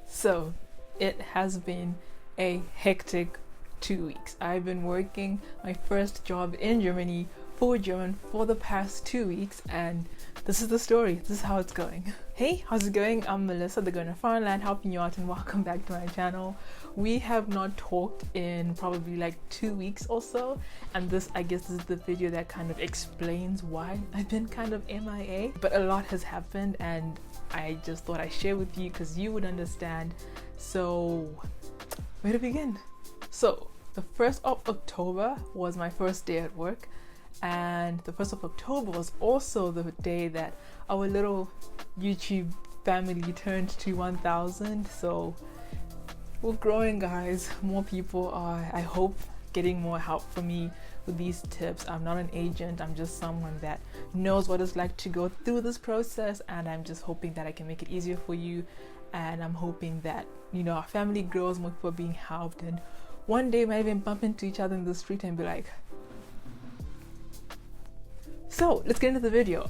So it has been a hectic 2 weeks. I've been working my first job in Germany for German for the past 2 weeks, and this is the story. This is how it's going. Hey, how's it going? I'm Melissa, the girl in Farmland, helping you out, and welcome back to my channel. We have not talked in probably like 2 weeks or so, and I guess this is the video that kind of explains why I've been kind of MIA. But a lot has happened, and I just thought I'd share with you because you would understand. So, where to begin? So, the 1st of October was my first day at work, and the 1st of October was also the day that our little YouTube family turned to 1,000. So we're growing, guys. More people are, I hope, getting more help from me with these tips. I'm not an agent, I'm just someone that knows what it's like to go through this process, and I'm just hoping that I can make it easier for you. And I'm hoping that, you know, our family grows, more people are being helped, and one day we might even bump into each other in the street and be like, so let's get into the video.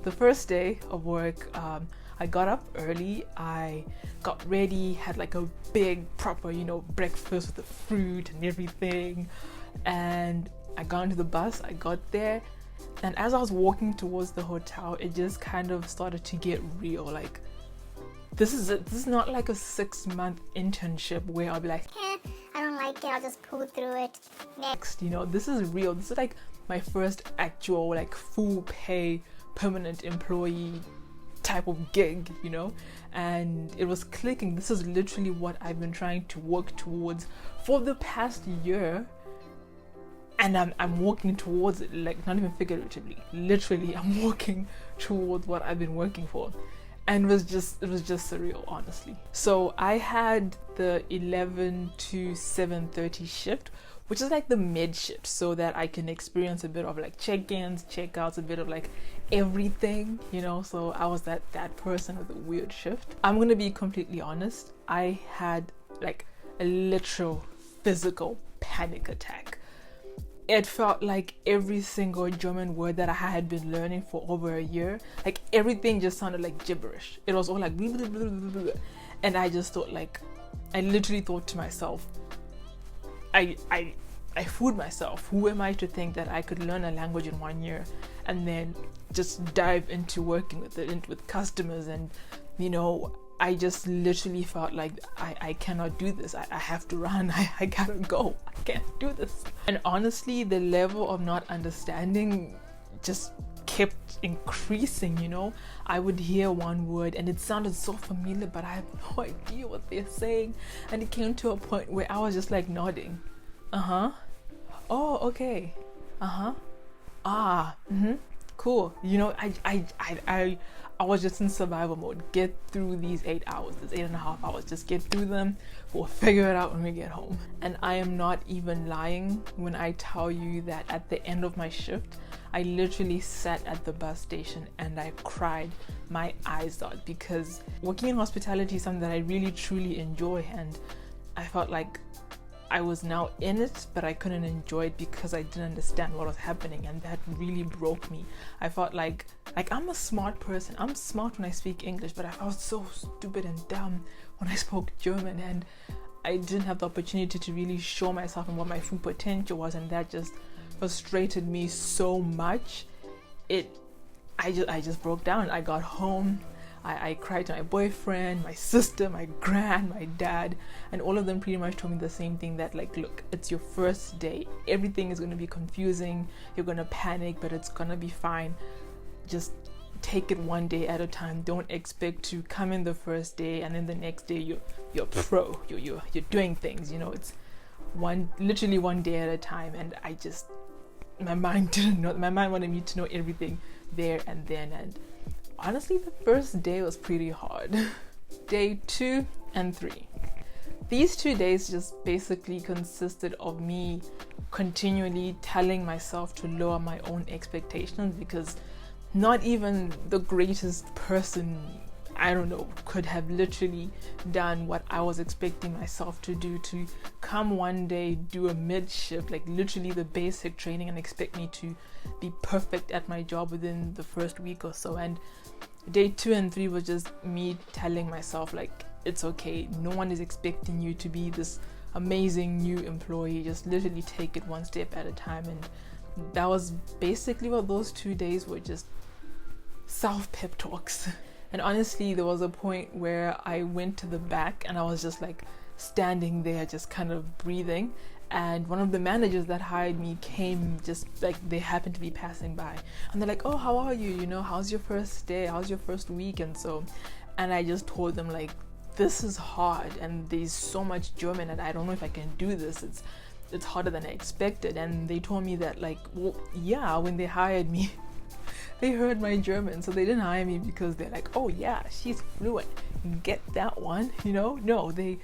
The first day of work, I got up early, I got ready, had like a big proper, breakfast with the fruit and everything, and I got into the bus. I got there, and as I was walking towards the hotel, it just kind of started to get real. Like, this is not like a 6-month internship where I'll be like, I don't like it, I'll just pull through it. Next, this is real. This is like my first actual like full pay permanent employee type of gig, and it was clicking. This is literally what I've been trying to work towards for the past year, and I'm walking towards it, like not even figuratively, literally I'm walking towards what I've been working for. And it was just surreal, honestly. So I had the 11 to 7:30 shift, which is like the mid shift, so that I can experience a bit of like check-ins, check-outs, a bit of like everything, so I was that person with a weird shift. I'm gonna be completely honest, I had like a literal physical panic attack. It felt like every single German word that I had been learning for over a year, like everything just sounded like gibberish. It was all like blah, blah, blah, blah, blah. And I just thought, like, I literally thought to myself, I fooled myself. Who am I to think that I could learn a language in 1 year and then just dive into working with it, with customers, and I just literally felt like I cannot do this. I have to run. I gotta go. I can't do this. And honestly, the level of not understanding just kept increasing, I would hear one word and it sounded so familiar, but I have no idea what they're saying. And it came to a point where I was just like nodding. Oh, okay. Cool. I was just in survival mode. Get through these 8 hours, this 8.5 hours. Just get through them. We'll figure it out when we get home. And I am not even lying when I tell you that at the end of my shift, I literally sat at the bus station and I cried my eyes out, because working in hospitality is something that I really truly enjoy, and I felt like I was now in it, but I couldn't enjoy it because I didn't understand what was happening, and that really broke me. I felt like I'm a smart person. I'm smart when I speak English, but I felt so stupid and dumb when I spoke German, and I didn't have the opportunity to really show myself and what my full potential was, and that just frustrated me so much. I just broke down. I got home. I cried to my boyfriend, my sister, my gran, my dad, and all of them pretty much told me the same thing, that like, look, it's your first day. Everything is going to be confusing. You're going to panic, but it's going to be fine. Just take it one day at a time. Don't expect to come in the first day and then the next day you're pro. You're doing things, it's literally one day at a time. And my mind didn't know. My mind wanted me to know everything there and then, and honestly, the first day was pretty hard. Day 2 and 3. These 2 days just basically consisted of me continually telling myself to lower my own expectations, because not even the greatest person, could have literally done what I was expecting myself to do, to come one day, do a mid shift, like literally the basic training, and expect me to be perfect at my job within the first week or so. And day 2 and 3 was just me telling myself like, it's okay, no one is expecting you to be this amazing new employee, just literally take it one step at a time. And that was basically what those 2 days were, just self-pep talks. And honestly, there was a point where I went to the back and I was just like standing there just kind of breathing, and one of the managers that hired me came, just like they happened to be passing by, and they're like, oh, how are you, how's your first day, how's your first week? And I just told them like, this is hard and there's so much German and I don't know if I can do this, it's harder than I expected. And they told me that like, well, yeah, when they hired me they heard my German, so they didn't hire me because they're like, oh yeah, she's fluent, get that one, no, they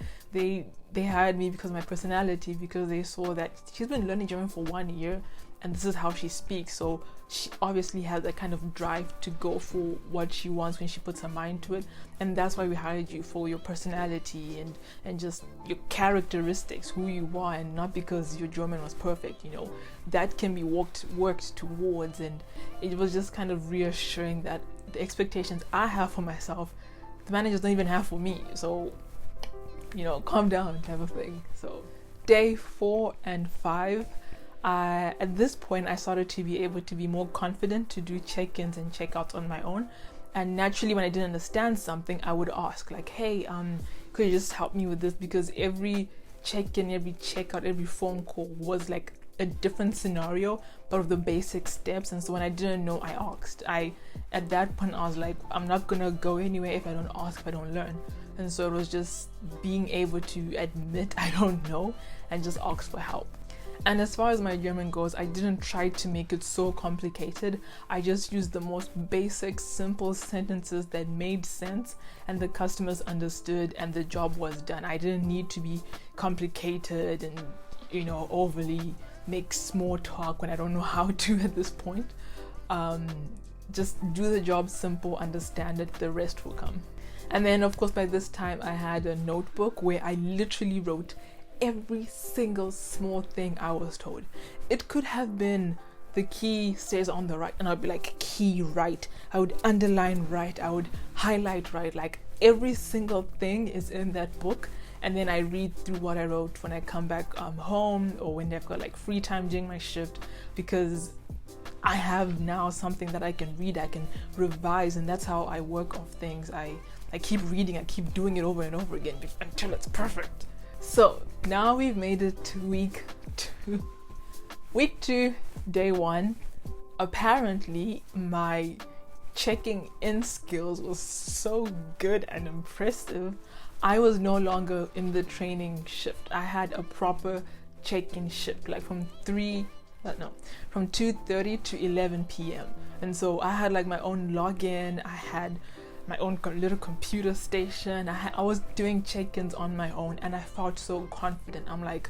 hired me because of my personality, because they saw that she's been learning German for 1 year and this is how she speaks, so she obviously has that kind of drive to go for what she wants when she puts her mind to it. And that's why we hired you, for your personality and just your characteristics, who you are, and not because your German was perfect. That can be worked towards. And it was just kind of reassuring that the expectations I have for myself, the managers don't even have for me, so calm down type of thing. So day 4 and 5, at this point I started to be able to be more confident to do check-ins and check-outs on my own. And naturally, when I didn't understand something, I would ask like, hey, could you just help me with this? Because every check-in, every check-out, every phone call was like a different scenario, but of the basic steps. And so when I didn't know, I asked. At that point I was like, I'm not gonna go anywhere if I don't ask, if I don't learn. And so it was just being able to admit I don't know and just ask for help. And as far as my German goes, I didn't try to make it so complicated. I just used the most basic, simple sentences that made sense and the customers understood and the job was done. I didn't need to be complicated and, overly make small talk when I don't know how to at this point. Just do the job simple, understand it, the rest will come. And then, of course, by this time I had a notebook where I literally wrote every single small thing I was told. It could have been the key stays on the right, and I'd be like, key right. I would underline right. I would highlight right. Like every single thing is in that book. And then I read through what I wrote when I come back home, or when I've got like free time during my shift, because I have now something that I can read, I can revise, and that's how I work off things. I keep reading, I keep doing it over and over again until it's perfect. So now we've made it to week 2. Week 2, day 1. Apparently my checking in skills was so good and impressive. I was no longer in the training shift. I had a proper check-in shift, like from 2:30 to 11 p.m. And so I had like my own login. I had my own little computer station. I was doing check-ins on my own, and I felt so confident. I'm like,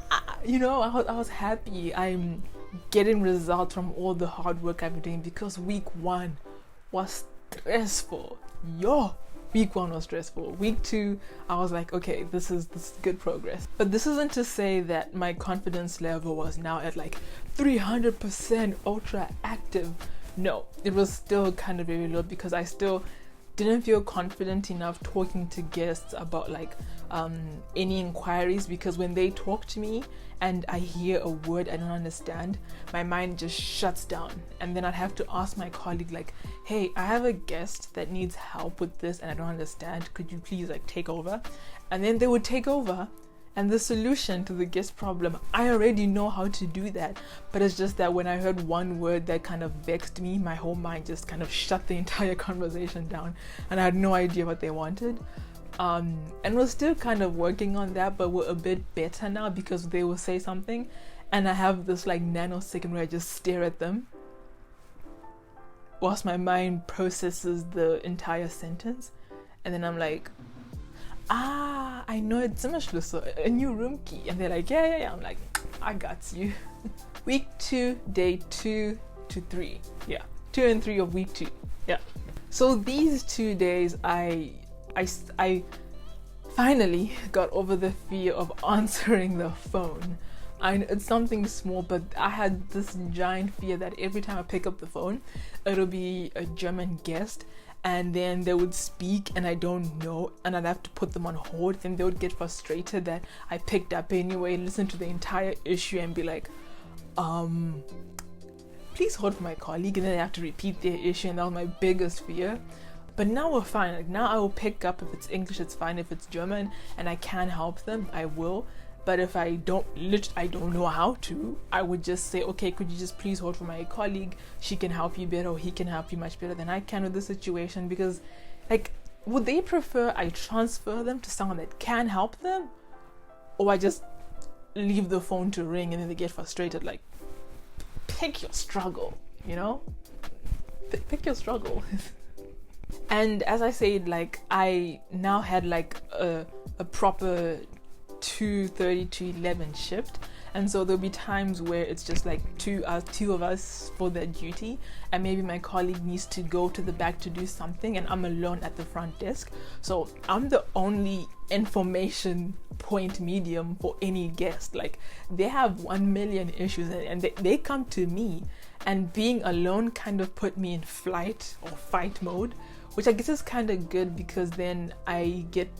I was happy. I'm getting results from all the hard work I've been doing, because week 1 was stressful. Week 1 was stressful. Week 2, I was like, okay, this is good progress. But this isn't to say that my confidence level was now at like 300% ultra active. No, it was still kind of very low, because I still didn't feel confident enough talking to guests about like any inquiries, because when they talk to me and I hear a word I don't understand, my mind just shuts down. And then I'd have to ask my colleague like, hey, I have a guest that needs help with this and I don't understand, could you please like take over? And then they would take over, and the solution to the guest problem, I already know how to do that. But it's just that when I heard one word that kind of vexed me, my whole mind just kind of shut the entire conversation down, and I had no idea what they wanted. And we're still kind of working on that, but we're a bit better now, because they will say something and I have this like nanosecond where I just stare at them whilst my mind processes the entire sentence, and then I'm like, I know it's a new room key. And they're like, yeah. I'm like, I got you. Week 2, day 2 to 3. Yeah, 2 and 3 of week 2. Yeah. So these 2 days, I finally got over the fear of answering the phone. It's something small, but I had this giant fear that every time I pick up the phone, it'll be a German guest, and then they would speak and I don't know, and I'd have to put them on hold, and they would get frustrated that I picked up anyway, listen to the entire issue and be like, please hold for my colleague, and then they have to repeat their issue, and that was my biggest fear. But now we're fine. Like, now I will pick up. If it's English, it's fine. If it's German and I can help them, I will. But if I don't know how to, I would just say, okay, could you just please hold for my colleague? She can help you better, or he can help you much better than I can with the situation. Because, like, would they prefer I transfer them to someone that can help them, or I just leave the phone to ring and then they get frustrated? Like, pick your struggle, you know? Pick your struggle. And as I said, like, I now had like a proper 2:30 to 11 shift, and so there'll be times where it's just like two of us for that duty, and maybe my colleague needs to go to the back to do something, and I'm alone at the front desk, so I'm the only information point medium for any guest. Like, they have 1 million issues and they come to me, and being alone kind of put me in flight or fight mode, which I guess is kind of good, because then I get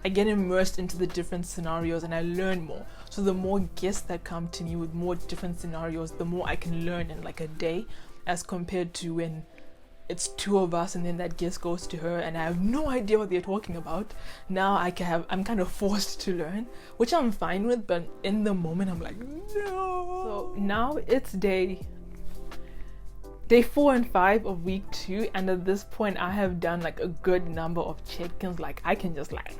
immersed into the different scenarios and I learn more. So the more guests that come to me with more different scenarios, the more I can learn in like a day, as compared to when it's two of us and then that guest goes to her and I have no idea what they're talking about. Now I'm kind of forced to learn, which I'm fine with, but in the moment I'm like, no. So now it's day 4 and 5 of week 2, and at this point I have done like a good number of check-ins. Like, I can just like,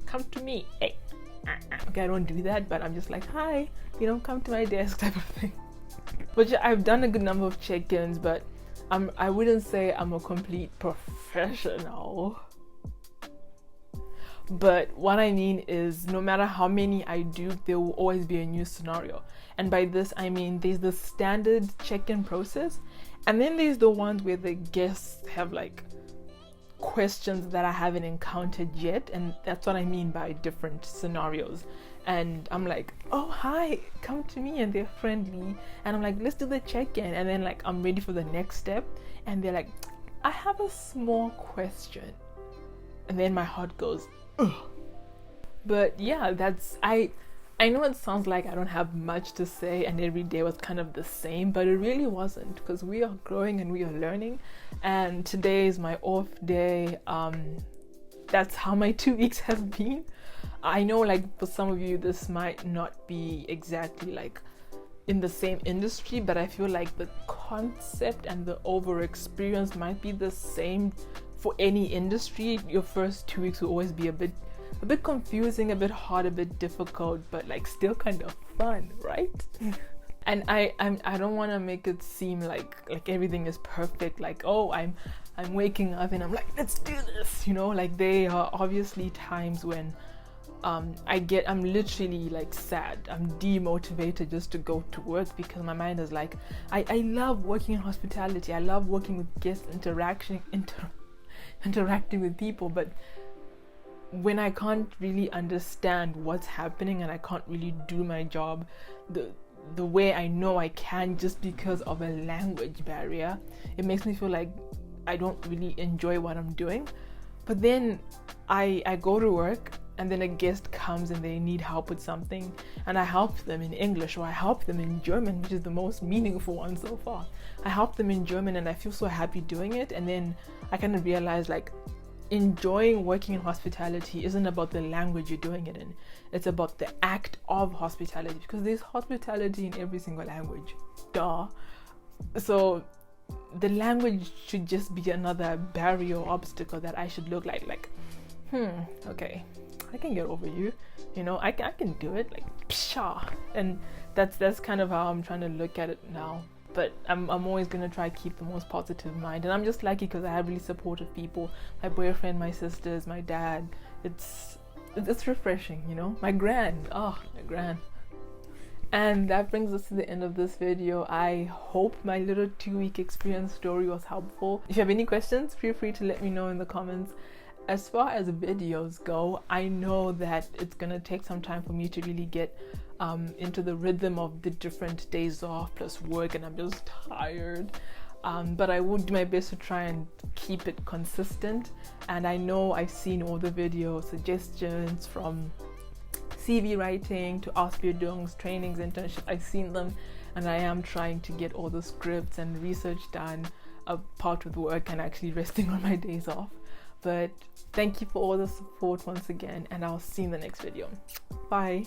come to me, hey, okay, I don't do that, but I'm just like, hi, come to my desk type of thing. But yeah, I've done a good number of check-ins, but I wouldn't say I'm a complete professional. But what I mean is, no matter how many I do, there will always be a new scenario. And by this, I mean there's the standard check-in process, and then there's the ones where the guests have like questions that I haven't encountered yet, and that's what I mean by different scenarios. And I'm like, oh hi, come to me, and they're friendly, and I'm like, let's do the check-in, and then like I'm ready for the next step, and they're like, I have a small question, and then my heart goes, ugh. But yeah, I know it sounds like I don't have much to say and every day was kind of the same, but it really wasn't, because we are growing and we are learning, and today is my off day. That's how my 2 weeks have been. I know, like, for some of you this might not be exactly like in the same industry, but I feel like the concept and the over experience might be the same for any industry. Your first 2 weeks will always be a bit confusing, a bit hard, a bit difficult, but like still kind of fun, right? And I don't want to make it seem like everything is perfect, like, oh, I'm waking up and I'm like, let's do this, like there are obviously times when I'm literally like sad, I'm demotivated just to go to work, because my mind is like, I love working in hospitality, I love working with guests, interacting with people, but when I can't really understand what's happening and I can't really do my job the way I know I can, just because of a language barrier, it makes me feel like I don't really enjoy what I'm doing. But then I go to work, and then a guest comes and they need help with something, and I help them in English, or I help them in German, which is the most meaningful one so far. I help them in German and I feel so happy doing it, and then I kind of realize, like, enjoying working in hospitality isn't about the language you're doing it in, it's about the act of hospitality, because there's hospitality in every single language, duh. So the language should just be another barrier or obstacle that I should look like okay, I can get over you, I can do it, like, pshaw. And that's kind of how I'm trying to look at it now. But I'm always going to try to keep the most positive mind. And I'm just lucky because I have really supportive people. My boyfriend, my sisters, my dad. It's refreshing, My gran. And that brings us to the end of this video. I hope my little 2-week experience story was helpful. If you have any questions, feel free to let me know in the comments. as far as videos go, I know that it's gonna take some time for me to really get into the rhythm of the different days off plus work, and I'm just tired. But I will do my best to try and keep it consistent. And I know I've seen all the video suggestions, from CV writing to Ausbildungs, trainings, internships. I've seen them, and I am trying to get all the scripts and research done apart with work and actually resting on my days off. But thank you for all the support once again, and I'll see you in the next video. Bye.